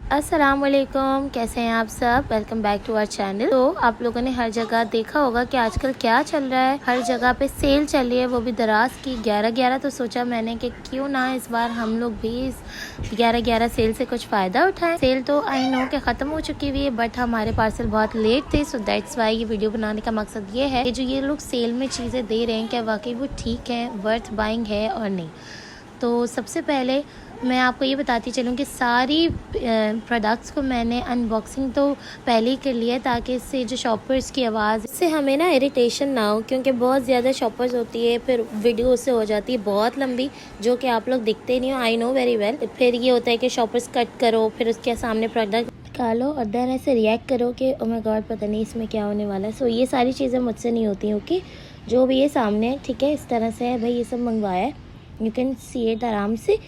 अस्सलाम वालेकुम, कैसे हैं आप सब। Welcome back to our channel. तो आप लोगों ने हर जगह देखा होगा कि आजकल क्या चल रहा है, हर जगह पे सेल चल रही है, वो भी दराज की 11/11। तो सोचा मैंने कि क्यों ना इस बार हम लोग भी इस 11/11 सेल से कुछ फ़ायदा उठाएं। सेल तो आई नो कि ख़त्म हो चुकी हुई है, बट हमारे पार्सल बहुत लेट थे, सो दैट्स वाई ये वीडियो बनाने का मकसद ये है कि जो ये लोग सेल में चीज़ें दे रहे हैं क्या वाकई वो ठीक है, वर्थ बाइंग है और नहीं। तो सबसे पहले मैं आपको ये बताती चलूँ कि सारी प्रोडक्ट्स को मैंने अनबॉक्सिंग तो पहले ही कर लिया, ताकि इससे जो शॉपर्स की आवाज़ से हमें ना इरिटेशन ना हो, क्योंकि बहुत ज़्यादा शॉपर्स होती है, फिर वीडियो उससे हो जाती है बहुत लंबी, जो कि आप लोग दिखते नहीं हो। I know very well. फिर ये होता है कि शॉपर्स कट करो, फिर उसके सामने प्रोडक्ट निकालो और देन ऐसे रिएक्ट करो कि ओ माय गॉड पता नहीं इसमें क्या होने वाला है। सो ये सारी चीज़ें मुझसे नहीं होती। ओके, जो भी ये सामने है ठीक है, इस तरह से है भाई, ये सब मंगवाया है, यू कैन सी इट आराम से।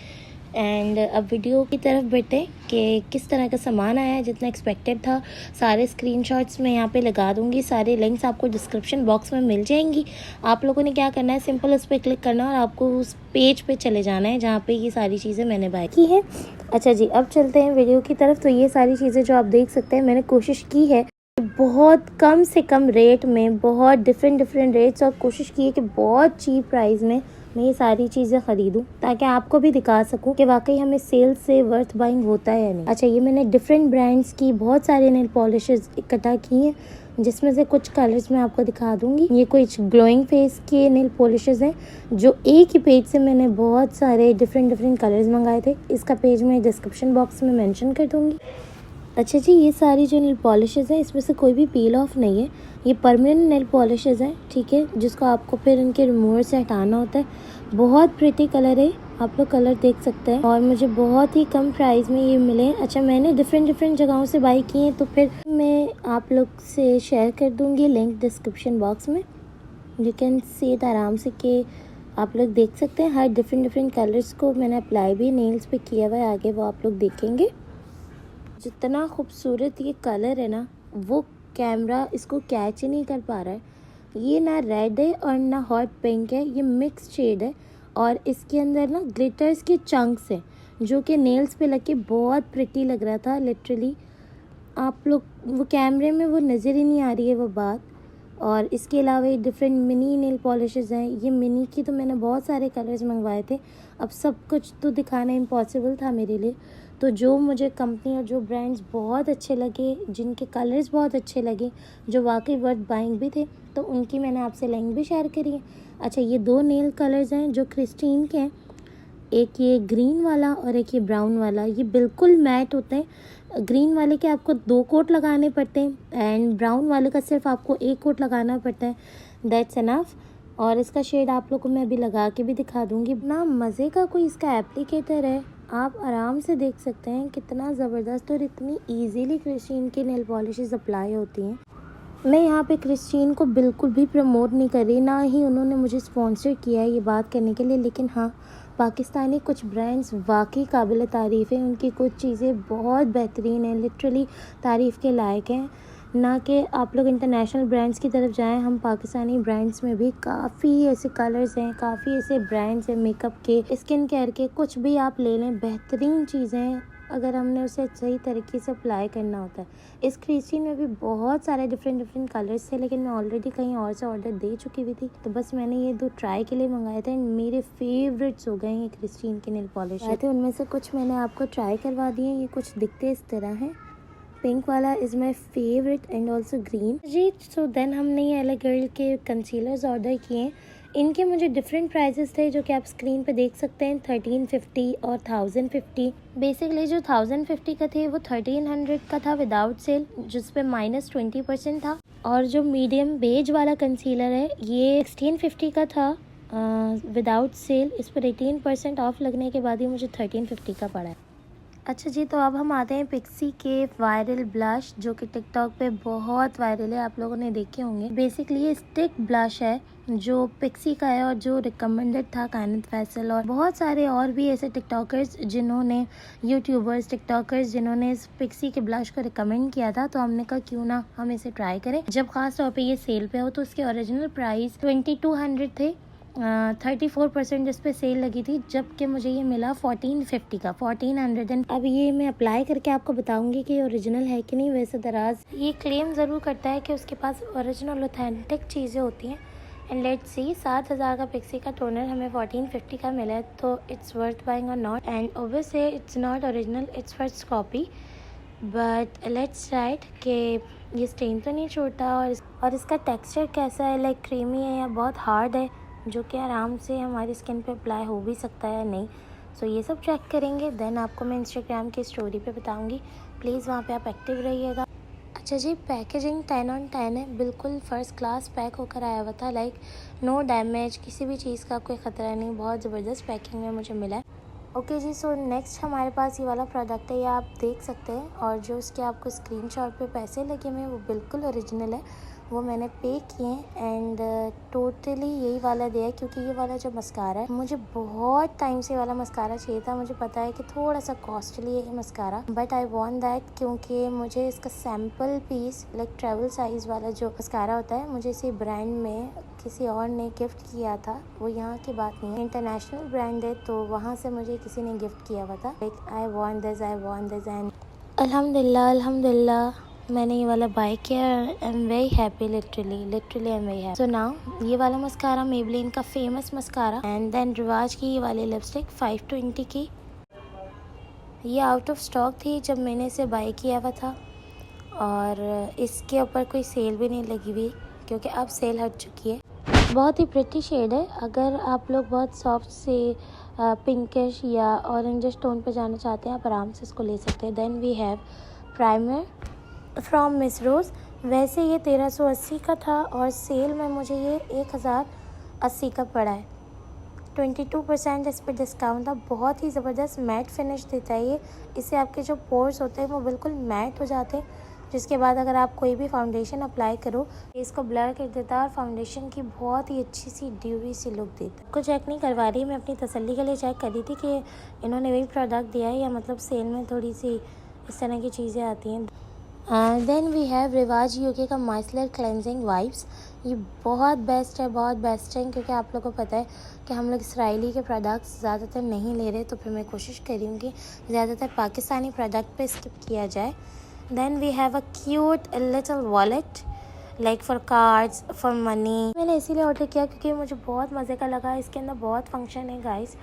एंड अब वीडियो की तरफ बढ़ते कि किस तरह का सामान आया है, जितना एक्सपेक्टेड था। सारे स्क्रीनशॉट्स मैं यहाँ पे लगा दूँगी, सारे लिंक्स आपको डिस्क्रिप्शन बॉक्स में मिल जाएंगी। आप लोगों ने क्या करना है, सिंपल उस पर क्लिक करना और आपको उस पेज पे चले जाना है जहाँ पे ये सारी चीज़ें मैंने बाय की है। अच्छा जी, अब चलते हैं वीडियो की तरफ। तो ये सारी चीज़ें जो आप देख सकते हैं, मैंने कोशिश की है बहुत कम से कम रेट में, बहुत डिफरेंट रेट्स, और कोशिश की है कि बहुत चीप प्राइस में मैं ये सारी चीज़ें ख़रीदूँ, ताकि आपको भी दिखा सकूँ कि वाकई हमें सेल से वर्थ बाइंग होता है या नहीं। अच्छा, ये मैंने डिफरेंट ब्रांड्स की बहुत सारे नेल पॉलिशेस इकट्ठा की हैं, जिसमें से कुछ कलर्स मैं आपको दिखा दूँगी। ये कुछ ग्लोइंग फेस के नेल पॉलिशेस हैं, जो एक ही पेज से मैंने बहुत सारे डिफरेंट कलर्स मंगाए थे। इसका पेज मैं डिस्क्रिप्शन बॉक्स में मेंशन कर दूँगी। अच्छा जी, ये सारी जो नेल पॉलिशेज़ हैं, इसमें से कोई भी पील ऑफ नहीं है, ये परमानेंट नेल पॉलिशेज़ हैं, ठीक है, जिसको आपको फिर इनके रिमूवर से हटाना होता है। बहुत प्रिटी कलर है, आप लोग कलर देख सकते हैं, और मुझे बहुत ही कम प्राइस में ये मिले। अच्छा, मैंने डिफरेंट जगहों से बाई किए हैं, तो फिर मैं आप लोग से शेयर कर दूँगी लिंक डिस्क्रिप्शन बॉक्स में। यू कैन सी इट आराम से कि आप लोग देख सकते हैं। हर डिफरेंट कलर्स को मैंने अप्लाई भी नेल्स पे किया हुआ है, आगे वो आप लोग देखेंगे। जितना खूबसूरत ये कलर है ना, वो कैमरा इसको कैच ही नहीं कर पा रहा है। ये ना रेड है और ना हॉट पिंक है, ये मिक्स शेड है, और इसके अंदर ना ग्लिटर्स के चंक्स हैं, जो कि नेल्स पे लग के बहुत प्रिटी लग रहा था लिटरली। आप लोग वो कैमरे में वो नज़र ही नहीं आ रही है वो बात। और इसके अलावा ये डिफरेंट मिनी नेल पॉलिशेज़ हैं। ये मिनी की तो मैंने बहुत सारे कलर्स मंगवाए थे, अब सब कुछ तो दिखाना इम्पॉसिबल था मेरे लिए। तो जो मुझे कंपनी और जो ब्रांड्स बहुत अच्छे लगे, जिनके कलर्स बहुत अच्छे लगे, जो वाकई वर्थ बाइंग भी थे, तो उनकी मैंने आपसे लिंक भी शेयर करी है। अच्छा, ये दो नेल कलर्स हैं जो क्रिस्टीन के हैं, एक ये ग्रीन वाला और एक ये ब्राउन वाला। ये बिल्कुल मैट होते हैं। ग्रीन वाले के आपको 2 कोट लगाने पड़ते हैं, एंड ब्राउन वाले का सिर्फ आपको 1 कोट लगाना पड़ता है, दैट्स इनफ। और इसका शेड आप लोग को मैं अभी लगा के भी दिखा दूँगी। ना मज़े का कोई इसका एप्लीकेटर है, आप आराम से देख सकते हैं कितना ज़बरदस्त और इतनी ईजीली क्रिस्टीन की नेल पॉलिशेस अप्लाई होती हैं। मैं यहाँ पे क्रिस्टीन को बिल्कुल भी प्रमोट नहीं कर रही, ना ही उन्होंने मुझे स्पॉन्सर किया है ये बात करने के लिए, लेकिन हाँ, पाकिस्तानी कुछ ब्रांड्स वाकई काबिल तारीफ़ हैं। उनकी कुछ चीज़ें बहुत बेहतरीन हैं, लिटरली तारीफ़ के लायक हैं। ना कि आप लोग इंटरनेशनल ब्रांड्स की तरफ जाएं, हम पाकिस्तानी ब्रांड्स में भी काफ़ी ऐसे कलर्स हैं, काफ़ी ऐसे ब्रांड्स हैं, मेकअप के, स्किन केयर के, कुछ भी आप ले लें, बेहतरीन चीज़ें हैं, अगर हमने उसे सही तरीके से अप्लाई करना होता है। इस क्रिस्टीन में भी बहुत सारे डिफरेंट कलर्स थे, लेकिन मैं ऑलरेडी कहीं और से ऑर्डर दे चुकी हुई थी, तो बस मैंने ये 2 ट्राई के लिए मंगाए थे, एंड मेरे फेवरेट्स हो गए ये क्रिस्टीन के नेल पॉलिश थे। उनमें से कुछ मैंने आपको ट्राई करवा दिए। ये कुछ दिखते इस तरह हैं। पिंक वाला is my favourite and also green जी। सो देन हमने ये एले गर्ल के कंसीलर्स ऑर्डर किए। इनके मुझे डिफरेंट प्राइसेस थे, जो कि आप स्क्रीन पे देख सकते हैं, 1350 और 1050। बेसिकली जो 1050 का थे वो 1300 का था विदाउट सेल, जिस पे -20% था, और जो मीडियम बेज वाला कंसीलर है ये 1650 का था विदाउट सेल। इस पर 18% ऑफ लगने के बाद ही मुझे 1350 का पड़ा है। अच्छा जी, तो अब हम आते हैं पिक्सी के वायरल ब्लश, जो कि टिकटॉक पे बहुत वायरल है, आप लोगों ने देखे होंगे। बेसिकली ये स्टिक ब्लश है जो पिक्सी का है, और जो रिकमेंडेड था कायनात फैसल और बहुत सारे और भी ऐसे टिकटॉकर्स जिन्होंने, यूट्यूबर्स टिकटॉकर्स जिन्होंने इस पिक्सी के ब्लश को रिकमेंड किया था। तो हमने कहा क्यों ना हम इसे ट्राई करें। जब खास तौर पे ये सेल पे हो, तो इसके ओरिजिनल प्राइस 2200 थे, 34% इस पर सेल लगी थी, जबकि मुझे ये मिला 1450 का, 1400। अब ये मैं अप्लाई करके आपको बताऊंगी कि ओरिजिनल है कि नहीं। वैसे दराज ये क्लेम ज़रूर करता है कि उसके पास ओरिजिनल ऑथेंटिक चीज़ें होती हैं। एंड लेट्स सी, 7000 का पिक्सी का टोनर हमें 1450 का मिला है, तो इट्स वर्थ बाइंग और not. And obviously it's not original, it's first copy, but let's write कि ये स्टेन तो नहीं छोड़ता। और इसका टेक्सचर कैसा है, लाइक क्रीमी है या बहुत हार्ड है, जो कि आराम से हमारी स्किन पे अप्लाई हो भी सकता है या नहीं। सो ये सब चेक करेंगे, देन आपको मैं इंस्टाग्राम की स्टोरी पे बताऊंगी। प्लीज़ वहाँ पे आप एक्टिव रहिएगा। अच्छा जी, पैकेजिंग 10 on 10 है, बिल्कुल फ़र्स्ट क्लास पैक होकर आया हुआ था। लाइक नो डैमेज, किसी भी चीज़ का कोई ख़तरा नहीं, बहुत ज़बरदस्त पैकिंग में मुझे मिला है। ओके जी, सो नेक्स्ट हमारे पास ये वाला प्रोडक्ट है, ये आप देख सकते हैं। और जो उसके आपको स्क्रीनशॉट पे पैसे लगे हुए हैं वो बिल्कुल ओरिजिनल है, वो मैंने पे किए हैं। एंड टोटली यही वाला दिया है, क्योंकि ये वाला जो मस्कारा है, मुझे बहुत टाइम से वाला मस्कारा चाहिए था। मुझे पता है कि थोड़ा सा कॉस्टली है ये mascara, but I want that, क्योंकि मुझे इसका sample piece, like travel size वाला जो मस्कारा होता है, मुझे इसी ब्रांड में किसी और ने गिफ्ट किया था। वो यहाँ की बात नहीं है, इंटरनेशनल ब्रांड है, तो वहाँ से मुझे किसी ने गिफ्ट किया हुआ था। Like I want this and अल्हम्दुलिल्लाह मैंने ये वाला बाय किया। I am very happy, literally I am very happy. So now ये वाला मस्कारा मेबलिन का फेमस मस्कारा, एंड देन रिवाज की ये वाली लिपस्टिक 520 की। ये आउट ऑफ स्टॉक थी जब मैंने इसे बाय किया हुआ था, और इसके ऊपर कोई सेल भी नहीं लगी हुई, क्योंकि अब सेल हट चुकी है। बहुत ही प्रिटी शेड है। अगर आप लोग बहुत सॉफ्ट से पिंकिश या ऑरेंजिश टोन पे जाना चाहते हैं, आप आराम से इसको ले सकते हैं। Then we have primer from Miss Rose. वैसे ये 1380 का था, और सेल में मुझे ये 1080 का पड़ा है। 22% इस पर डिस्काउंट था। बहुत ही ज़बरदस्त मैट फिनिश देता है ये। इससे आपके जो पोर्स होते हैं वो बिल्कुल मैट हो जाते हैं, जिसके बाद अगर आप कोई भी फाउंडेशन अप्लाई करो, इसको ब्लर कर देता है और फाउंडेशन की बहुत ही अच्छी सी ड्यूवी सी लुक देता है। को चेक नहीं करवा रही, मैं अपनी तसल्ली के लिए चेक कर रही थी कि इन्होंने वही प्रोडक्ट दिया है, या मतलब सेल में थोड़ी सी इस तरह की चीज़ें आती हैं। देन वी हैव रिवाज यूके का माइसलर क्लेंजिंग वाइप्स। ये बहुत बेस्ट है, क्योंकि आप लोगों को पता है कि हम लोग इसराइली के प्रोडक्ट्स ज़्यादातर नहीं ले रहे, तो फिर मैं कोशिश कर रही हूँ कि ज़्यादातर पाकिस्तानी प्रोडक्ट पे स्किप किया जाए। Then we have a cute little wallet, like for cards, for money. मैंने इसीलिए ऑर्डर किया क्योंकि मुझे बहुत मज़े का लगा। इसके अंदर बहुत फंक्शन है गाइस,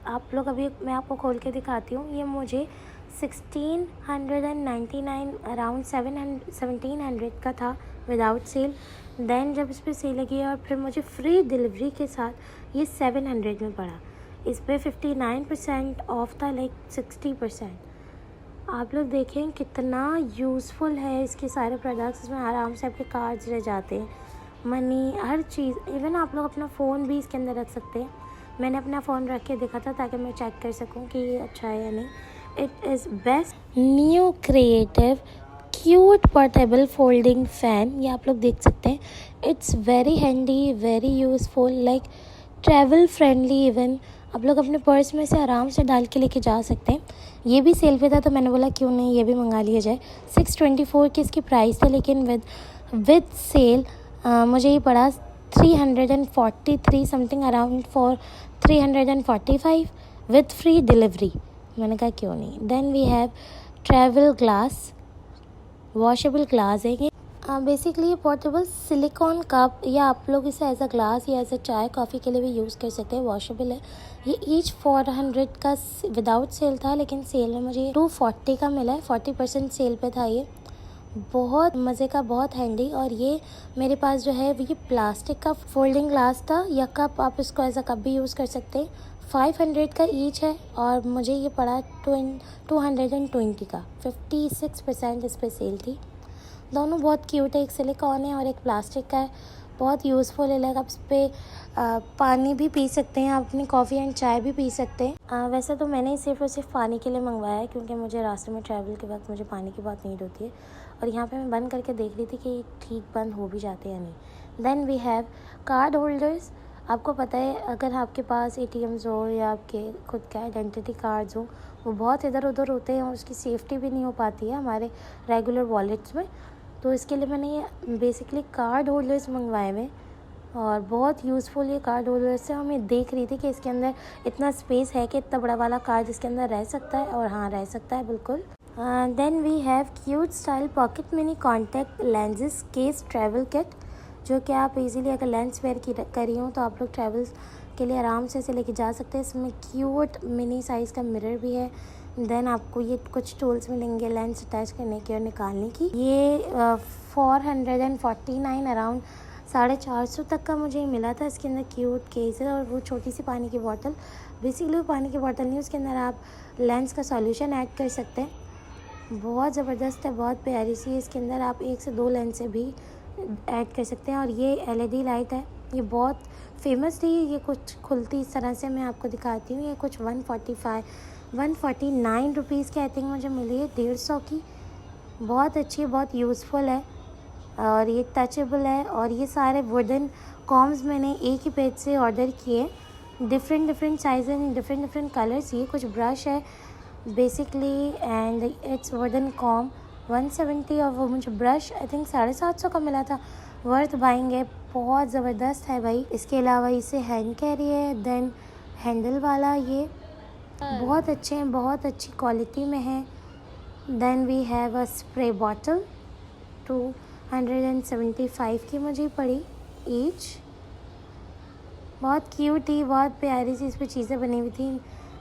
आप लोग अभी मैं आपको खोल के दिखाती हूँ। ये मुझे 1699 अराउंड 1700 का था विदाउट सेल। देन जब इस पर सेल लगी और फिर मुझे फ्री डिलीवरी के साथ ये 700 में पड़ा। इस पर 59% ऑफ था, लाइक 60%। आप लोग देखें कितना यूज़फुल है इसके सारे प्रोडक्ट्स। इसमें आराम से आपके कार्ड्स रह जाते हैं, मनी, हर चीज़। इवन आप लोग अपना फ़ोन भी इसके अंदर रख सकते हैं। मैंने अपना फ़ोन रख के देखा था ताकि मैं चेक कर सकूं कि ये अच्छा है या नहीं। It is best new creative cute portable folding fan. ये आप लोग देख सकते हैं। It's very handy, very useful, like travel friendly. Even आप लोग अपने पर्स में से आराम से डाल के लेके जा सकते हैं। ये भी सेल पे था, तो मैंने बोला क्यों नहीं ये भी मंगा लिया जाए। 624 की इसकी प्राइस था, लेकिन विद सेल मुझे ये पड़ा 343 something, around for 345 with free delivery. मैंने कहा क्यों नहीं। Then we have travel glass, washable glass है ये। बेसिकली ये पोर्टेबल सिलिकॉन कप, या आप लोग इसे एज अ ग्लास या एज अ चाय कॉफ़ी के लिए भी यूज़ कर सकते हैं। वॉशेबल है। ये ईच 400 का विदाउट सेल था, लेकिन सेल में मुझे 240 का मिला है। 40% सेल पे था ये। बहुत मज़े का, बहुत हैंडी। और ये मेरे पास जो है ये प्लास्टिक का फोल्डिंग ग्लास था, या कप, आप इसको एज अ कप भी यूज़ कर सकते हैं। 500 का ईच है, और मुझे ये पड़ा 220 का। 56% इस पर सेल थी। दोनों बहुत क्यूट है, एक सिलिकॉन है और एक प्लास्टिक का है। बहुत यूज़फुल है, लाइक आप इस पर पानी भी पी सकते हैं, आप अपनी कॉफ़ी एंड चाय भी पी सकते हैं। वैसे तो मैंने सिर्फ और सिर्फ पानी के लिए मंगवाया है, क्योंकि मुझे रास्ते में ट्रैवल के वक्त मुझे पानी की बहुत नीड होती है। और यहाँ पे मैं बंद करके देख रही थी कि ठीक बंद हो भी जाते हैं या नहीं। Then we have card holders. आपको पता है अगर आपके पास ATMs हो या आपके खुद का आइडेंटिटी कार्ड्स हो, वो बहुत इधर उधर होते हैं और उसकी सेफ्टी भी नहीं हो पाती है हमारे रेगुलर वॉलेट्स में। तो इसके लिए मैंने ये बेसिकली कार्ड होल्डर्स मंगवाए हुए। और बहुत यूज़फुल ये कार्ड होल्डर से। और मैं देख रही थी कि इसके अंदर इतना स्पेस है कि इतना बड़ा वाला कार्ड इसके अंदर रह सकता है, और हाँ रह सकता है बिल्कुल। Then we have cute style pocket mini contact lenses case travel kit, जो कि आप इजीली अगर लेंस वेयर की करी हो तो आप लोग ट्रैवल के लिए आराम से इसे लेके जा सकते हैं। इसमें क्यूट मिनी साइज़ का मिरर भी है। देन आपको ये कुछ टूल्स मिलेंगे लेंस अटैच करने की और निकालने की। ये 449 अराउंड 450 तक का मुझे मिला था। इसके अंदर क्यूट केस है और वो छोटी सी पानी की बोतल, बेसिकली वो पानी की बोतल नहीं, उसके अंदर आप लेंस का सॉल्यूशन ऐड कर सकते हैं। बहुत ज़बरदस्त है, बहुत प्यारी सी है। इसके अंदर आप 1 से 2 लेंस भी ऐड कर सकते हैं। और ये LED लाइट है, ये बहुत फेमस थी। ये कुछ खुलती इस तरह से, मैं आपको दिखाती हूँ। ये कुछ 149 रुपीज़ की आई थिंक मुझे मिली है, 150 की। बहुत अच्छी है, बहुत यूज़फुल है और ये टचेबल है। और ये सारे वुडन कॉम्स मैंने एक ही पेज से ऑर्डर किए, different size and different colours. ये कुछ ब्रश है basically and it's wooden com 170, और वो मुझे ब्रश आई थिंक 750 का मिला था। वर्थ बाइंग है, बहुत ज़बरदस्त है भाई। इसके अलावा इसे हैंड कैरी है, देन हैंडल वाला, ये बहुत अच्छे हैं, बहुत अच्छी क्वालिटी में है। Then we have a spray bottle 275 की मुझे पड़ी ईच। बहुत क्यूट थी, बहुत प्यारी सी इस पर चीज़ें बनी हुई थी।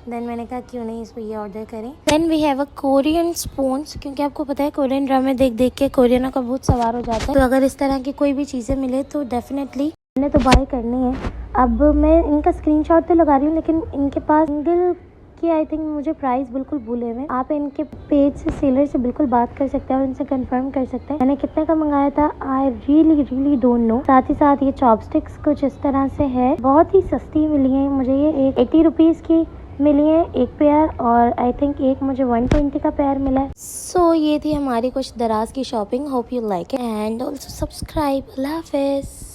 देन मैंने कहा क्यों नहीं इसको ये ऑर्डर करें। Then we have a Korean spoons, क्योंकि आपको पता है कोरियन ड्रामे देख देख के कोरियनों का बहुत सवार हो जाता है। तो अगर इस तरह की कोई भी चीज़ें मिले तो डेफिनेटली मैंने तो बाय करनी है। अब मैं इनका स्क्रीनशॉट तो लगा रही हूँ, लेकिन इनके पास सिंगल की आई थिंक मुझे प्राइस बिल्कुल भूले हुए। आप इनके पेज से सेलर से बिल्कुल बात कर सकते हैं और इनसे कंफर्म कर सकते हैं मैंने कितने का मंगाया था। I really don't know. साथ ही साथ ये चॉपस्टिक्स कुछ इस तरह से है, बहुत ही सस्ती मिली है मुझे। ये 80 रुपीज़ की मिली है एक पेयर, और आई थिंक एक मुझे 120 का पेयर मिला है। सो ये थी हमारी कुछ दराज की shopping. Hope you like it and also subscribe. अल्लाह हाफिज़।